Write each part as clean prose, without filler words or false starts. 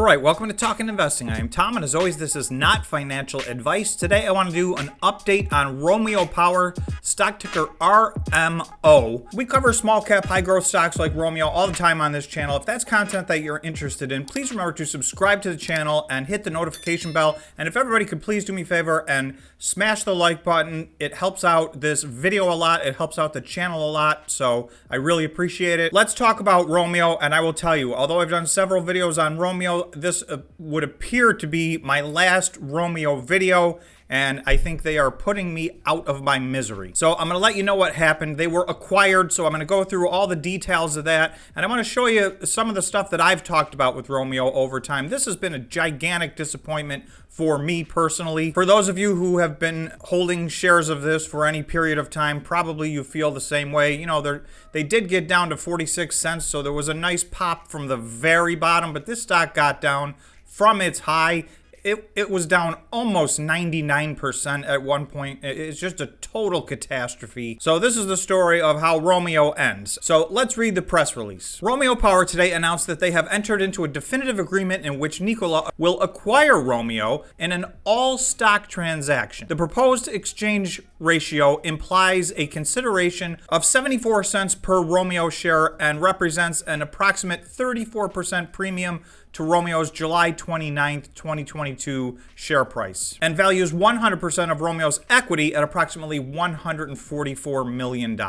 right, welcome to Talking Investing. I am Tom, and as always, this is not financial advice. Today, I want to do an update on Romeo Power, stock ticker RMO. We cover small cap, high growth stocks like Romeo all the time on this channel. If that's content that you're interested in, please remember to subscribe to the channel and hit the notification bell. And if everybody could please do me a favor and smash the like button, it helps out this video a lot. It helps out the channel a lot, so I really appreciate it. Let's talk about Romeo, and I will tell you, although I've done several videos on Romeo, this would appear to be my last Romeo video, and I think they are putting me out of my misery. So I'm going to let you know what happened. They were acquired, so I'm going to go through all the details of that, and I want to show you some of the stuff that I've talked about with Romeo over time. This has been a gigantic disappointment for me personally. For those of you who have been holding shares of this for any period of time, probably you feel the same way. You know, they did get down to 46 cents, so there was a nice pop from the very bottom, but this stock got down from its high. It was down almost 99% at one point. It's just a total catastrophe. So this is the story of how Romeo ends. So let's read the press release. Romeo Power today announced that they have entered into a definitive agreement in which Nikola will acquire Romeo in an all-stock transaction. The proposed exchange ratio implies a consideration of 74 cents per Romeo share and represents an approximate 34% premium to Romeo's July 29th, 2022 share price, and values 100% of Romeo's equity at approximately $144 million.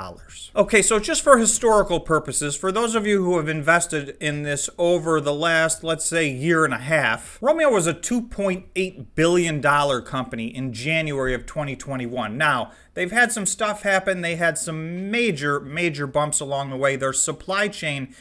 Okay, so just for historical purposes, for those of you who have invested in this over the last, let's say, year and a half, Romeo was a $2.8 billion company in January of 2021. Now, they've had some stuff happen. They had some major bumps along the way. Their supply chain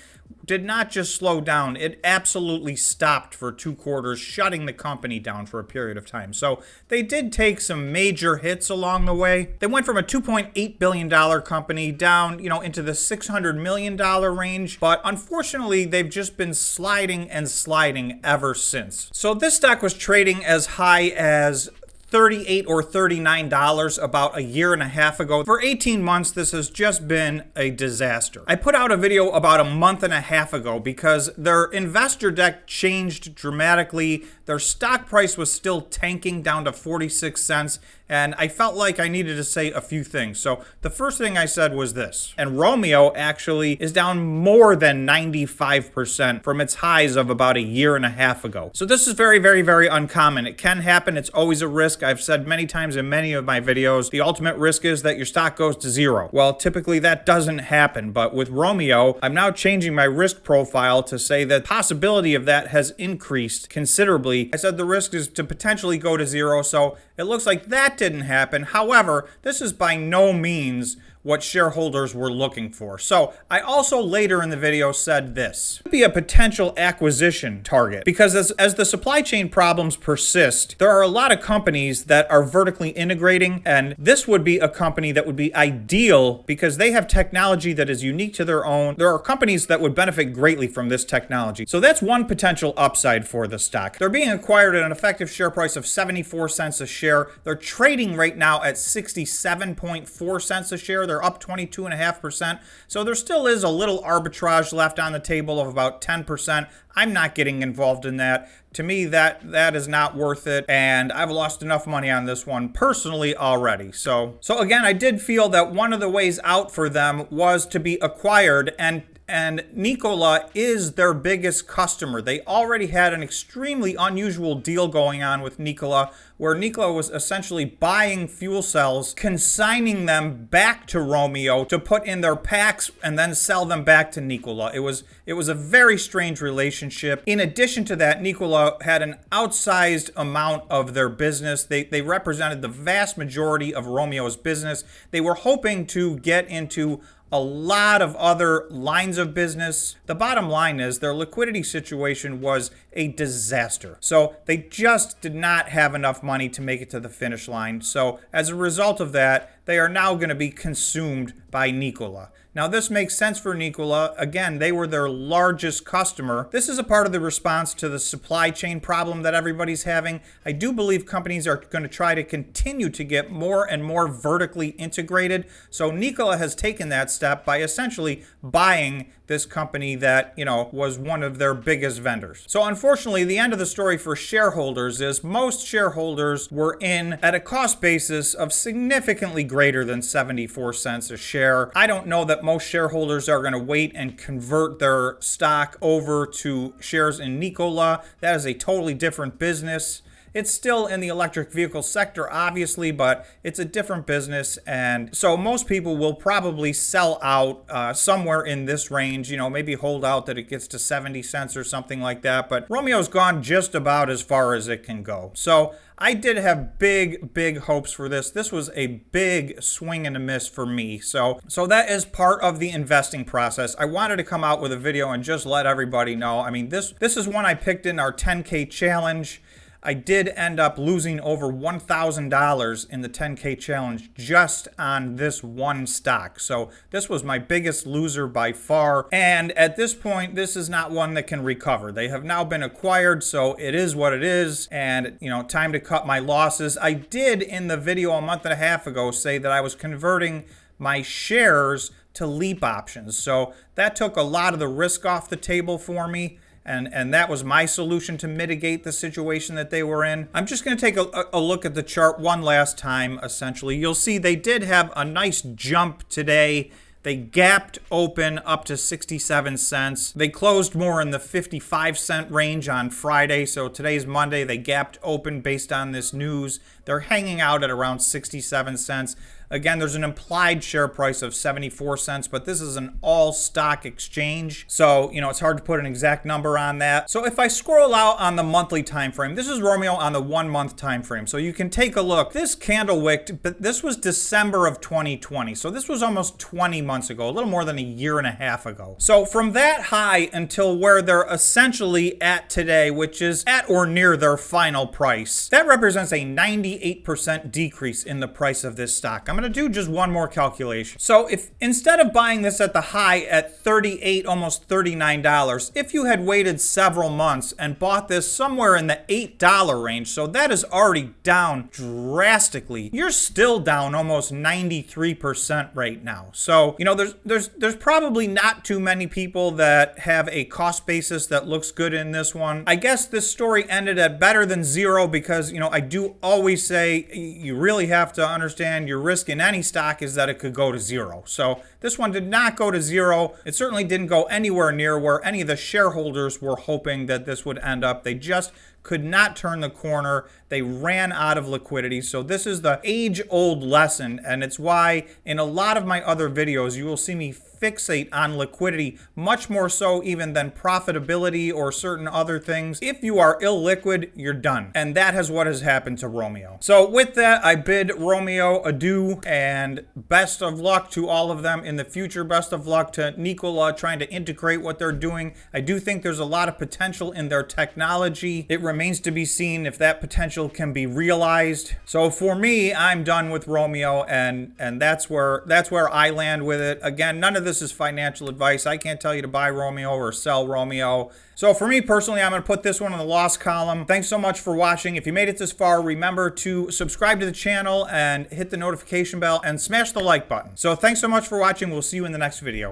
did not just slow down, it absolutely stopped for 2 quarters, shutting the company down for a period of time. So they did take some major hits along the way. They went from a $2.8 billion company down, into the $600 million range, but unfortunately, they've just been sliding and sliding ever since. So this stock was trading as high as $38 or $39 about a year and a half ago. For 18 months, this has just been a disaster. I put out a video about a month and a half ago because their investor deck changed dramatically. Their stock price was still tanking down to 46 cents, and I felt like I needed to say a few things. So the first thing I said was this, and Romeo actually is down more than 95% from its highs of about a year and a half ago. So this is very, very, very uncommon. It can happen. It's always a risk. I've said many times in many of my videos, the ultimate risk is that your stock goes to zero. Well, typically that doesn't happen, but with Romeo, I'm now changing my risk profile to say that the possibility of that has increased considerably. I said the risk is to potentially go to zero, so it looks like that didn't happen. However, this is by no means what shareholders were looking for. So I also later in the video said this could be a potential acquisition target because as the supply chain problems persist, there are a lot of companies that are vertically integrating, and this would be a company that would be ideal because they have technology that is unique to their own. There are companies that would benefit greatly from this technology. So that's one potential upside for the stock. They're being acquired at an effective share price of 74 cents a share. They're trading right now at 67.4 cents a share. They're up 22.5%. So there still is a little arbitrage left on the table of about 10%. I'm not getting involved in that. To me, that is not worth it, and I've lost enough money on this one personally already. So again, I did feel that one of the ways out for them was to be acquired, and Nikola is their biggest customer. They already had an extremely unusual deal going on with Nikola, where Nikola was essentially buying fuel cells, consigning them back to Romeo to put in their packs and then sell them back to Nikola. It was a very strange relationship. In addition to that, Nikola had an outsized amount of their business. They represented the vast majority of Romeo's business. They were hoping to get into a lot of other lines of business. The bottom line is their liquidity situation was a disaster. So they just did not have enough money to make it to the finish line. So as a result of that, they are now going to be consumed by Nikola. Now, this makes sense for Nikola. Again, they were their largest customer. This is a part of the response to the supply chain problem that everybody's having. I do believe companies are going to try to continue to get more and more vertically integrated. So Nikola has taken that step by essentially buying this company that, was one of their biggest vendors. So unfortunately, the end of the story for shareholders is most shareholders were in at a cost basis of significantly greater than 74 cents a share. I don't know that most shareholders are going to wait and convert their stock over to shares in Nikola. That is a totally different business. It's still in the electric vehicle sector, obviously, but it's a different business. And so most people will probably sell out somewhere in this range, maybe hold out that it gets to 70 cents or something like that. But Romeo's gone just about as far as it can go. So I did have big hopes for this. This was a big swing and a miss for me. So that is part of the investing process. I wanted to come out with a video and just let everybody know. I mean, this is one I picked in our 10K challenge. I did end up losing over $1,000 in the 10K challenge just on this one stock. So this was my biggest loser by far. And at this point, this is not one that can recover. They have now been acquired, so it is what it is. And, time to cut my losses. I did in the video a month and a half ago say that I was converting my shares to leap options. So that took a lot of the risk off the table for me. And that was my solution to mitigate the situation that they were in. I'm just going to take a look at the chart one last time, essentially. You'll see they did have a nice jump today. They gapped open up to 67 cents. They closed more in the 55-cent range on Friday. So today's Monday. They gapped open based on this news. They're hanging out at around 67 cents. Again, there's an implied share price of 74 cents, but this is an all-stock exchange. So, it's hard to put an exact number on that. So if I scroll out on the monthly time frame, this is Romeo on the 1 month time frame. So you can take a look. This candle wick, but this was December of 2020. So this was almost 20 months ago, a little more than a year and a half ago. So from that high until where they're essentially at today, which is at or near their final price, that represents a 98% decrease in the price of this stock. I'm going to do just one more calculation. So if instead of buying this at the high at $38, almost $39, if you had waited several months and bought this somewhere in the $8 range, so that is already down drastically, you're still down almost 93% right now. So, there's probably not too many people that have a cost basis that looks good in this one. I guess this story ended at better than zero because, I do always say you really have to understand your risk in any stock is that it could go to zero. So this one did not go to zero. It certainly didn't go anywhere near where any of the shareholders were hoping that this would end up. They just could not turn the corner. They ran out of liquidity. So this is the age-old lesson, and it's why in a lot of my other videos you will see me fixate on liquidity much more so even than profitability or certain other things. If you are illiquid, you're done. And that is what has happened to Romeo. So with that, I bid Romeo adieu and best of luck to all of them in the future. Best of luck to Nikola trying to integrate what they're doing. I do think there's a lot of potential in their technology. It remains to be seen if that potential can be realized. So for me, I'm done with Romeo, and that's where I land with it. Again, none of this is financial advice. I can't tell you to buy Romeo or sell Romeo. So for me personally, I'm going to put this one in the loss column. Thanks so much for watching. If you made it this far, remember to subscribe to the channel and hit the notification bell and smash the like button. So thanks so much for watching. We'll see you in the next video.